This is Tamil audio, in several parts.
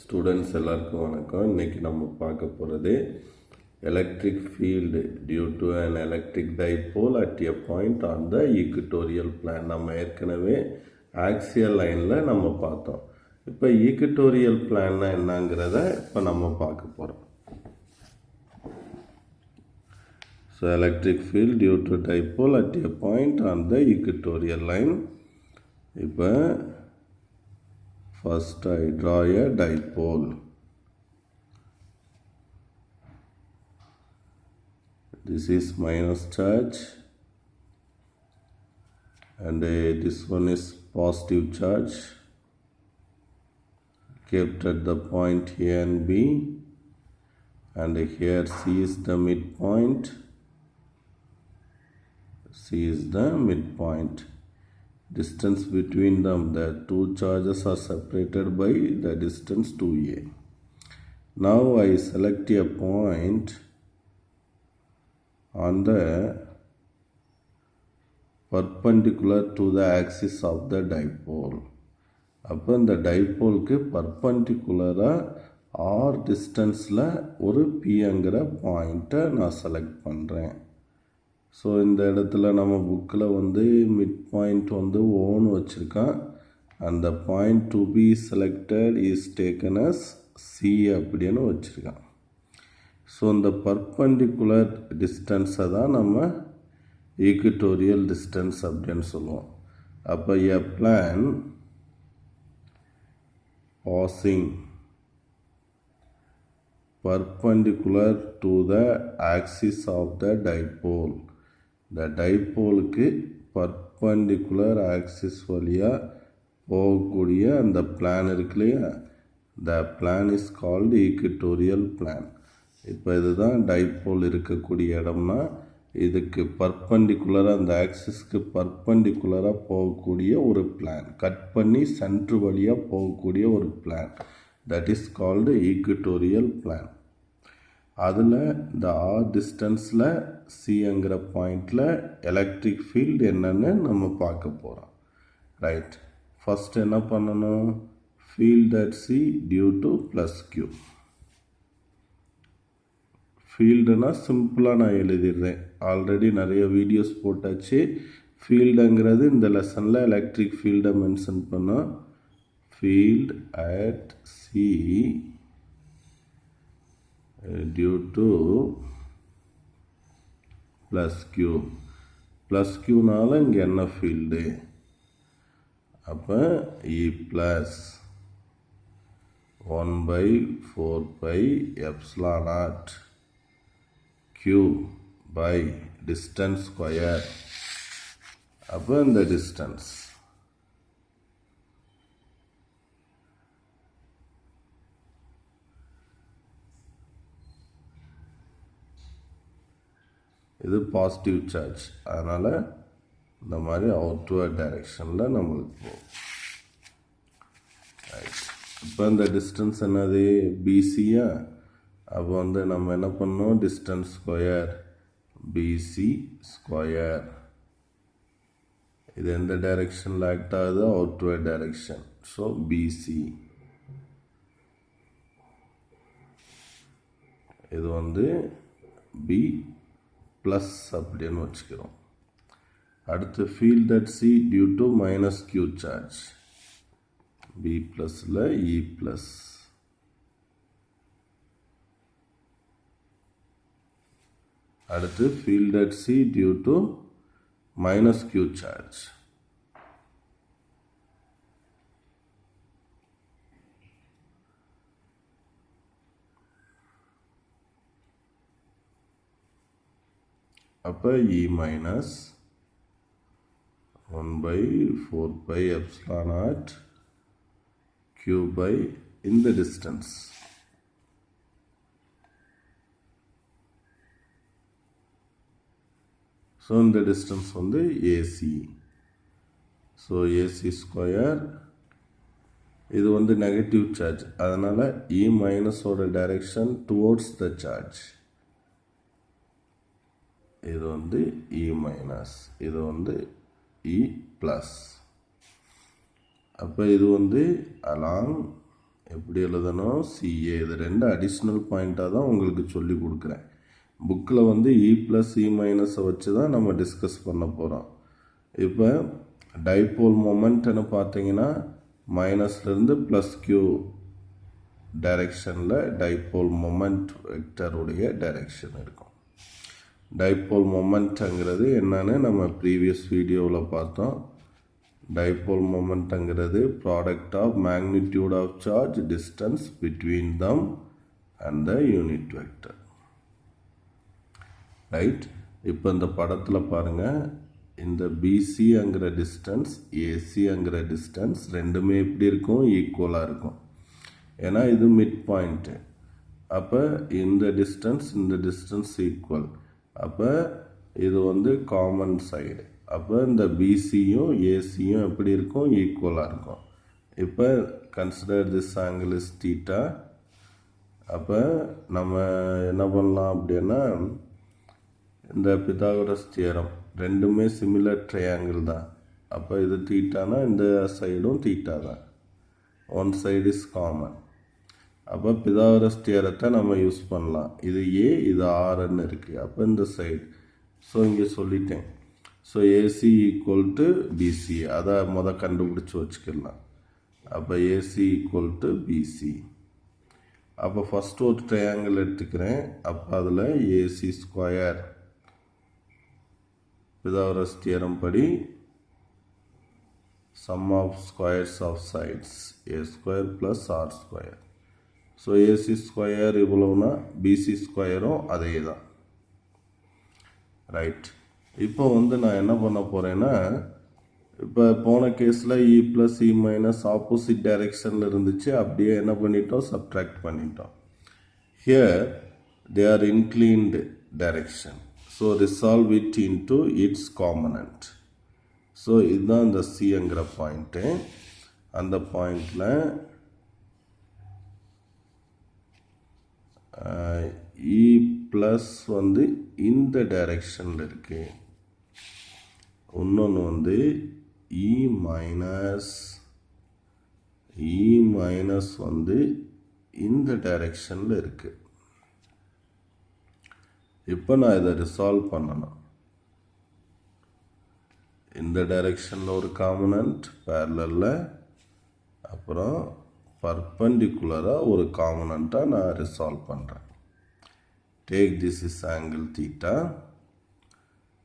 ஸ்டூடெண்ட்ஸ் எல்லாருக்கும் வணக்கம். இன்றைக்கி நம்ம பார்க்க போகிறது electric field due to an electric dipole at a point on the equatorial plane. நம்ம ஏற்கனவே ஆக்சியல் லைனில் நம்ம பார்த்தோம். இப்போ ஈக்குட்டோரியல் பிளான்னா என்னங்கிறத இப்போ நம்ம பார்க்க போகிறோம். So electric field due to dipole at a point on the equatorial line. இப்போ first I draw a dipole. This is minus charge and this one is positive charge kept at the point A and B, and here C is the midpoint. C is the midpoint. Distance between them, the two charges are separated by the distance 2a. Now I select a point on the perpendicular to the axis of the dipole. அப்போ இந்த டைப்போலுக்கு பர்பண்டிகுலராக ஆர் டிஸ்டன்ஸில் ஒரு பிங்கிற பாயிண்ட்டை நான் செலக்ட் பண்ணுறேன். ஸோ இந்த இடத்துல நம்ம புக்கில் மிட் பாயிண்ட் ஓன்னு வச்சுருக்கான். அந்த point to be selected is taken as C அப்படின்னு வச்சுருக்கான். ஸோ இந்த பர்பண்டிகுலர் டிஸ்டன்ஸை தான் நம்ம ஈக்குட்டோரியல் டிஸ்டன்ஸ் அப்படின்னு சொல்லுவோம். அப்போ a plane passing perpendicular to the axis of the dipole. இந்த டைப்போலுக்கு பர்பண்டிகுலர் ஆக்சிஸ் வழியாக போகக்கூடிய அந்த பிளான் இருக்கு இல்லையா, the plane is called equatorial plane. இப்போ இதுதான் டைப்போல் இருக்கக்கூடிய இடம்னா இதுக்கு பர்பண்டிகுலராக அந்த ஆக்சிஸ்க்கு பர்பண்டிகுலராக போகக்கூடிய ஒரு பிளான், கட் பண்ணி சென்ட்ரு வழியாக போகக்கூடிய ஒரு plan, that is called equatorial plan. அதில் இந்த ஆர் டிஸ்டன்ஸில் சிங்கிற பாயிண்டில் எலக்ட்ரிக் ஃபீல்டு என்னன்னு நம்ம பார்க்க போகிறோம். ரைட், ஃபஸ்ட் என்ன பண்ணணும், field at C due to plus Q. ஃபீல்டுனா சிம்பிளாக நான் எழுதிடுறேன், ஆல்ரெடி நிறைய வீடியோஸ் போட்டாச்சு. ஃபீல்டுங்கிறது இந்த லெசனில் எலக்ட்ரிக் ஃபீல்டை மென்ஷன் பண்ணோம். Field at C due to plus Q. plus Qனால இங்கே என்ன ஃபீல்டு, அப்போ E plus 1/4 epsilon naught Q by distance square. அப்போ இந்த டிஸ்டன்ஸ் இது பாசிட்டிவ் சார்ஜ், அதனால் இந்த மாதிரி அவுட்வர்ட் டைரெக்ஷனில் நம்மளுக்கு போகும். ரைட், இப்போ இந்த டிஸ்டன்ஸ் என்னது பிசியா. அப்போ நம்ம என்ன பண்ணோம், டிஸ்டன்ஸ் ஸ்கொயர் பிசி ஸ்கொயர். இது எந்த டைரெக்ஷனில் ஆக்ட் ஆகுது, அவுட்வர்ட் டைரெக்ஷன். ஸோ பிசி இது பி ப்ளஸ் அப்படின்னு வச்சுக்கிறோம். அடுத்து field at C due to minus q charge, B ப்ளஸில் இ ப்ளஸ். அடுத்து field at C due to minus q charge, அப்போ E minus 1/4 epsilon naught Q by இந்த டிஸ்டன்ஸ். ஸோ இந்த distance AC. So AC square. இது நெகட்டிவ் சார்ஜ், அதனால் E மைனஸோட டைரெக்ஷன் டுவோர்ட்ஸ் த சார்ஜ். இது E மைனஸ், இது E ப்ளஸ். அப்போ இது along எப்படி எழுதணும், சிஏ. இது ரெண்டு அடிஷ்னல் பாயிண்ட்டாக தான் உங்களுக்கு சொல்லி கொடுக்குறேன். புக்கில் வந்து இ ப்ளஸ் இ மைனஸை வச்சு தான் நம்ம டிஸ்கஸ் பண்ண போகிறோம். இப்போ டைபோல் மொமெண்ட்னு பார்த்தீங்கன்னா மைனஸ்லேருந்து ப்ளஸ் கியூ டைரெக்ஷனில் டைபோல் மொமெண்ட் வெக்டருடைய டைரெக்ஷன் இருக்கும். டைபோல் மொமெண்ட்ங்கிறது என்னன்னு நம்ம ப்ரீவியஸ் வீடியோவில் பார்த்தோம். டைபோல் மொமெண்ட்ங்கிறது product of magnitude of charge distance between them and the unit vector. Right. இப்போ இந்த படத்தில் பாருங்கள், இந்த பிசிங்கிற டிஸ்டன்ஸ் ஏசிங்கிற டிஸ்டன்ஸ் ரெண்டுமே எப்படி இருக்கும், ஈக்குவலாக இருக்கும். ஏன்னா இது மிட் பாயிண்ட்டு. அப்போ இந்த டிஸ்டன்ஸ் ஈக்குவல். அப்போ இது வந்து காமன் சைடு. அப்போ இந்த பிசியும் ஏசியும் எப்படி இருக்கும், ஈக்குவலாக இருக்கும். இப்போ consider this angle is theta. அப்போ நம்ம என்ன பண்ணலாம் அப்படின்னா, இந்த பித்தாகரஸ் தியரம் ரெண்டுமே சிமிலர் ட்ரையாங்கிள் தான். அப்போ இது தீட்டானா இந்த சைடும் தீட்டா தான். One side is common. அப்போ பித்தாகரஸ் தியரத்தை நம்ம யூஸ் பண்ணலாம். இது ஏ, இது ஆர்ன்னு இருக்குது. அப்போ இந்த சைடு. ஸோ இங்கே சொல்லிட்டேன். So AC equal to BC, அதை கண்டுபிடிச்சி வச்சுக்கலாம். அப்போ ஏசி ஈக்குவல் டு பிசி. அப்போ ஃபஸ்ட்டு ஒரு ட்ரையாங்கிள் எடுத்துக்கிறேன். அப்போ அதில் ஏசி ஸ்கொயர் பித்தாகரஸ் தியரம் படி sum of squares of sides a square plus r square. So AC square இவ்வளோனா பிசி ஸ்கொயரும் அதே தான். ரைட். இப்போ வந்து நான் என்ன பண்ண போகிறேன்னா, இப்போ போன கேஸில் E plus E minus opposite டைரெக்ஷனில் இருந்துச்சு. அப்படியே என்ன பண்ணிட்டோம், சப்ட்ராக்ட் பண்ணிட்டோம். Here they are inclined direction. So resolve it into its component. So இதுதான் இந்த சிங்கிற பாயிண்ட்டு. அந்த பாயிண்டில் இ ப்ளஸ் வந்து இந்த டைரெக்ஷனில் இருக்குது. இன்னொன்று வந்து இ மைனஸ் வந்து இந்த டைரெக்ஷனில் இருக்குது. இப்போ நான் இதை ரிசால்வ் பண்ணணும். இந்த டைரெக்ஷனில் ஒரு காம்பனண்ட் பேரலலில், அப்புறம் பர்பண்டிகுலராக ஒரு காம்பனண்ட்டாக நான் ரிசால்வ் பண்ணுறேன். Take this is angle theta.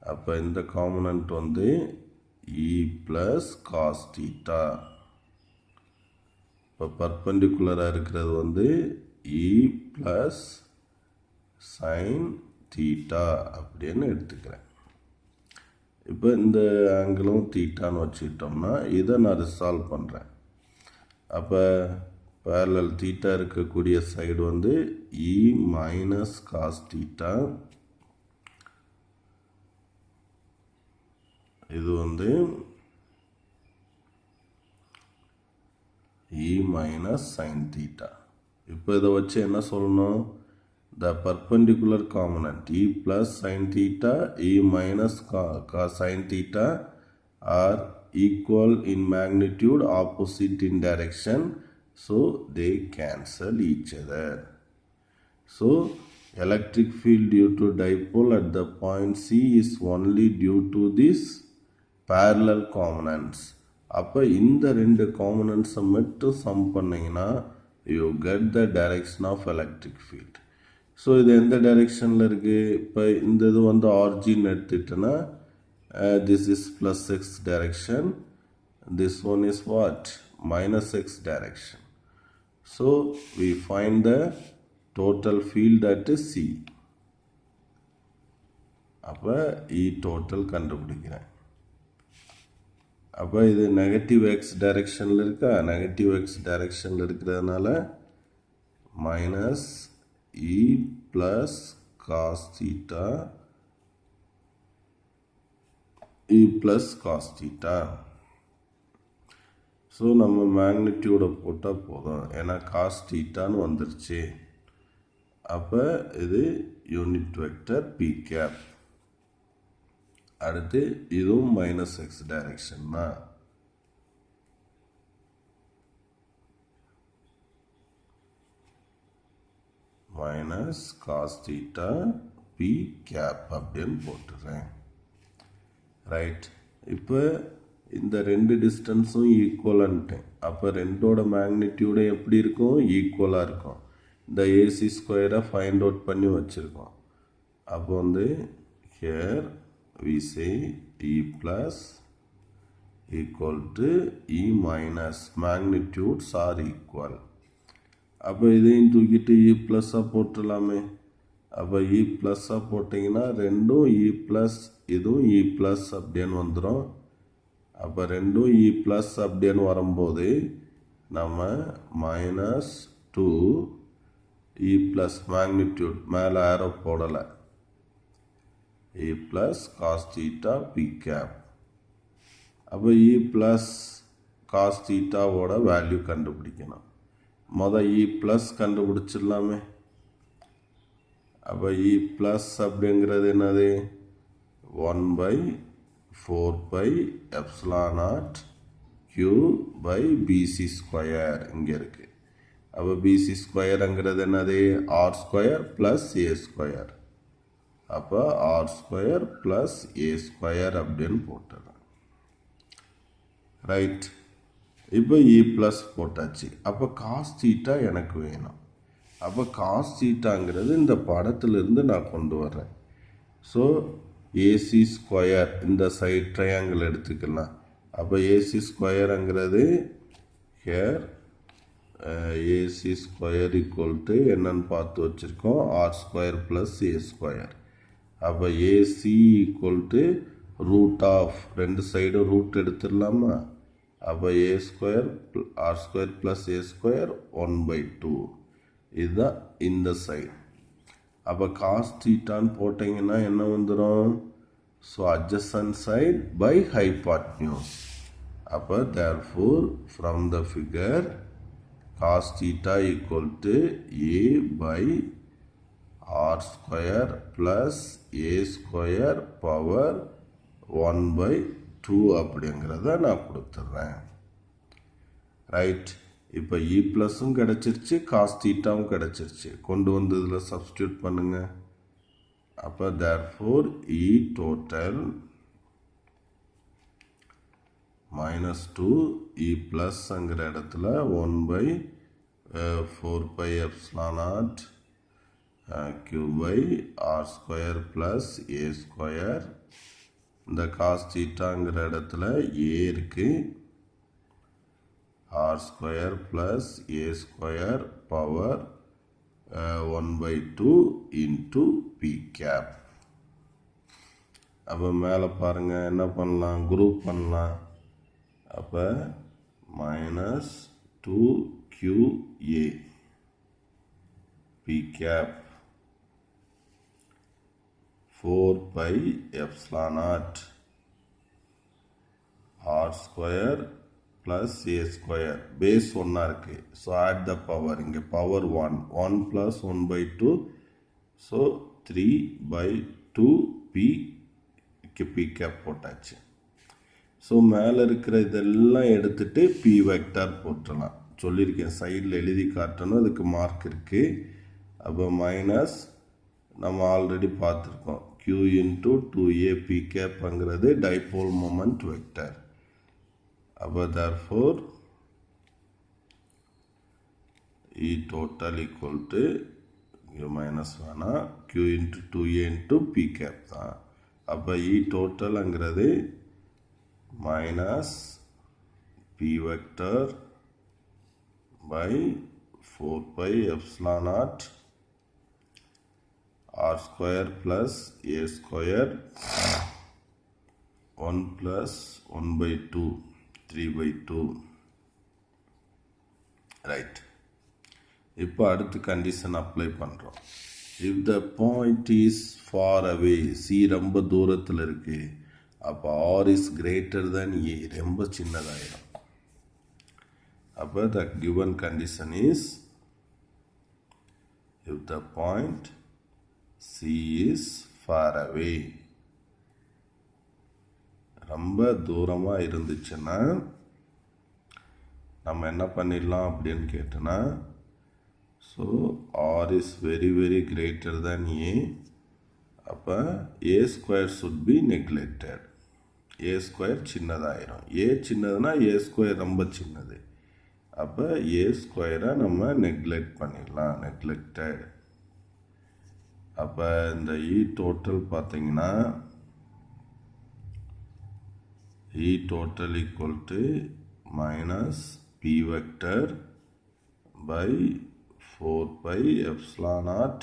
அப்போ இந்த காம்பனண்ட் வந்து இ ப்ளஸ் காஸ் தீட்டா. இப்போ பர்பண்டிகுலராக இருக்கிறது வந்து இ ப்ளஸ் சைன் தீட்டா அப்படின்னு எடுத்துக்கிறேன். இப்போ இந்த ஆங்கிளும் தீட்டான்னு வச்சுக்கிட்டோம்னா இதை நான் ரிசால்வ் பண்ணுறேன். அப்போ பேரலல் தீட்டா இருக்கக்கூடிய சைடு வந்து இ மைனஸ் காஸ் தீட்டா. இது வந்து இ மைனஸ் சைன் தீட்டா. இப்போ இதை வச்சு என்ன சொல்லணும், the perpendicular component E plus sine theta E minus sine theta are equal in magnitude, opposite in direction, so they cancel each other. So electric field due to dipole at the point C is only due to this parallel components. அப்போ இந்த ரெண்டு காம்பனண்ட்ஸை மட்டும் சம் பண்ணிங்கன்னா you get the direction of electric field. So இது எந்த டைரெக்ஷனில் இருக்குது, இப்போ இந்த இது வந்து origin எடுத்துட்டேன்னா this is plus x direction, this one is what, minus x direction. So we find the total field at C. அப்போ E total கண்டுபிடிக்கிறேன். அப்போ இது நெகட்டிவ் எக்ஸ் டைரெக்ஷனில் இருக்கா, நெகட்டிவ் எக்ஸ் டைரெக்ஷனில் இருக்கிறதுனால மைனஸ் இ ப்ளஸ் காஸ் தீட்டா இ ப்ளஸ் காஸ் தீட்டா. ஸோ நம்ம மேக்னிடியூடை போட்டால் போதும், ஏன்னா காஸ் தீட்டான்னு வந்துருச்சு. அப்போ இது யூனிட் வெக்டர் பி கேப். அடுத்து இதுவும் மைனஸ் எக்ஸ் டைரெக்ஷன் தான். Minus cos theta p cap அப்படின்னு போட்டுறேன். ரைட். இப்போ இந்த ரெண்டு டிஸ்டன்ஸும் ஈக்குவலன்ட்டேன். அப்போ ரெண்டோட மேக்னிடியூடு எப்படி இருக்கும்? ஈக்குவலாக இருக்கும். இந்த ஏசி ஸ்கொயரை ஃபைண்ட் அவுட் பண்ணி வச்சுருக்கோம். அப்போ வந்து here we say e plus equal to e minus magnitudes are equal. அப்போ இதையும் தூக்கிட்டு e ப்ளஸ்ஸாக போட்டுடலாமே. அப்போ e ப்ளஸ்ஸாக போட்டிங்கன்னா ரெண்டும் e ப்ளஸ் இதுவும் e ப்ளஸ் அப்படின்னு வந்துடும். அப்போ ரெண்டும் e ப்ளஸ் அப்படின்னு வரும்போது நம்ம மைனஸ் 2 e ப்ளஸ் மேக்னிடியூட் மேலே ஆரோ போடலை, e plus cos theta p cap. அப்போ e ப்ளஸ் காஸ் தீட்டாவோட வேல்யூ கண்டுபிடிக்கணும். இ ப்ளஸ் கண்டுபிடிச்சிடலாமே. அப்போ இ ப்ளஸ் அப்படிங்கிறது என்னது? 1/4 epsilon naught q by PC square இங்கே இருக்குது. அப்போ பிசி ஸ்கொயருங்கிறது என்னது? R square plus a square. அப்போ r square plus a square அப்படின்னு போட்டுறேன். ரைட். இப்போ இ ப்ளஸ் போட்டாச்சு. அப்போ காஸ் தீட்டா எனக்கு வேணும். அப்போ காஸ் தீட்டாங்கிறது இந்த படத்துலேருந்து நான் கொண்டு வர்றேன். ஸோ ஏசி ஸ்கொயர் இந்த சைட் ட்ரையாங்கிள் எடுத்துக்கலாம். அப்போ ஏசி ஸ்கொயருங்கிறது here AC square equal to என்னன்னு பார்த்து வச்சுருக்கோம், r square plus a square. அப்போ AC equal to root of ரெண்டு சைடும் ரூட் எடுத்துடலாமா. அப்போ a square r square plus a square 1/2 இதுதான் இந்த சைடு. அப்போ காஸ் தீட்டான்னு போட்டிங்கன்னா என்ன வந்துடும்? So adjacent side by hypotenuse. அப்போ therefore from the figure cos theta equal to a by r square plus a square power 1/2 அப்படிங்கிறத நான் கொடுத்துட்றேன். ரைட். இப்போ இ ப்ளஸும் கிடச்சிருச்சு, காஸ் தீட்டாவும் கிடச்சிருச்சு. கொண்டு வந்து இதில் சப்ஸ்டியூட் பண்ணுங்க. அப்போ தேர்ஃபோர் இ டோட்டல் -2 இ ப்ளஸ்ங்கிற இடத்துல 1/4 epsilon naught q by r square plus a square. இந்த காஸ் தீட்டாங்கிற இடத்துல ஏ இருக்குது, r square plus a square power 1/2 into p cap. அப்போ மேலே பாருங்கள் என்ன பண்ணலாம்? குரூப் பண்ணலாம். அப்போ -2qa p cap 4 epsilon naught r square plus a square. Base ஒன்றா இருக்குது. So add the power. இங்கே power 1 plus 1/2. So 3/2 p cap போட்டாச்சு. ஸோ மேலே இருக்கிற இதெல்லாம் எடுத்துகிட்டு பி வெக்டார் போட்டுடலாம். சொல்லியிருக்கேன், சைடில் எழுதி காட்டணும், அதுக்கு மார்க் இருக்குது. அப்போ மைனஸ் நம்ம ஆல்ரெடி பார்த்துருக்கோம், q இன்ட்டு 2a பி கேப்ங்கிறது டைபோல் மொமெண்ட் வெக்டர். அப்போ therefore E total equal to minus வேணாம், q into 2a into p cap தான். அப்போ E டோட்டல்ங்கிறது minus p vector by 4 epsilon naught r square plus a square 1 plus 1/2 3/2. Right. இப்போ அடுத்து கண்டிஷன் அப்ளை பண்ணுறோம். If the point is far away, C ரொம்ப தூரத்தில் இருக்குது, அப்போ r is greater than a, ரொம்ப சின்னதாயிடும். அப்போ the given condition is if the point C is far away, ரொம்ப தூரமாக இருந்துச்சுன்னா நம்ம என்ன பண்ணிடலாம் அப்படின்னு கேட்டோன்னா, so r is very greater than a. அப்போ a square should be neglected. A square சின்னதாயிரும். ஏ சின்னதுன்னா ஏ ஸ்கொயர் ரொம்ப சின்னது. அப்போ ஏ ஸ்கொயரை நம்ம நெக்லெக்ட் பண்ணிடலாம், நெக்லெக்டட். அப்போ இந்த இ டோட்டல் பார்த்தீங்கன்னா E total equal to minus p vector by 4 pi epsilon naught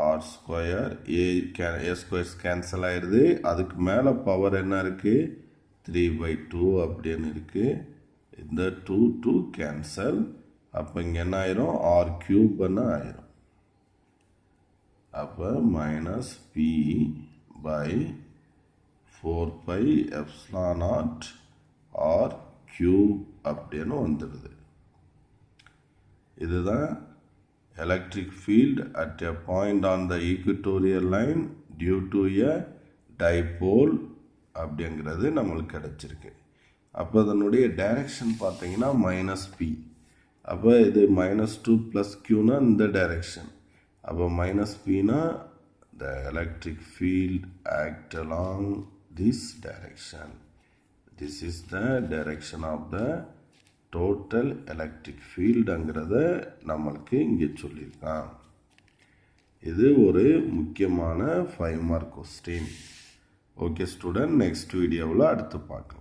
r square. A squares cancel ஆயிடுது. அதுக்கு மேலே பவர் என்ன இருக்குது, 3/2 அப்படின்னு இருக்குது. இந்த 2 கேன்சல். அப்போ இங்கே என்ன ஆயிரும், ஆர் கியூப் ஆயிரும். அப்போ minus p by 4 pi epsilon naught r cube அப்படின்னு வந்துடுது. இதுதான் electric field at a point on the equatorial line due to a dipole அப்படிங்கிறது நம்மளுக்கு கிடைச்சிருக்கு. அப்போ அதனுடைய டைரக்ஷன் பார்த்தீங்கன்னா மைனஸ் பி. அப்போ இது -2 + q இந்த டைரக்ஷன். அப்போ minus Bina the electric field act along this direction. This is the direction of the total electric ஃபீல்டுங்கிறத நம்மளுக்கு இங்கே சொல்லியிருக்கான். இது ஒரு முக்கியமான 5 mark question. Okay student, next வீடியோவில் அடுத்து பார்க்கலாம்.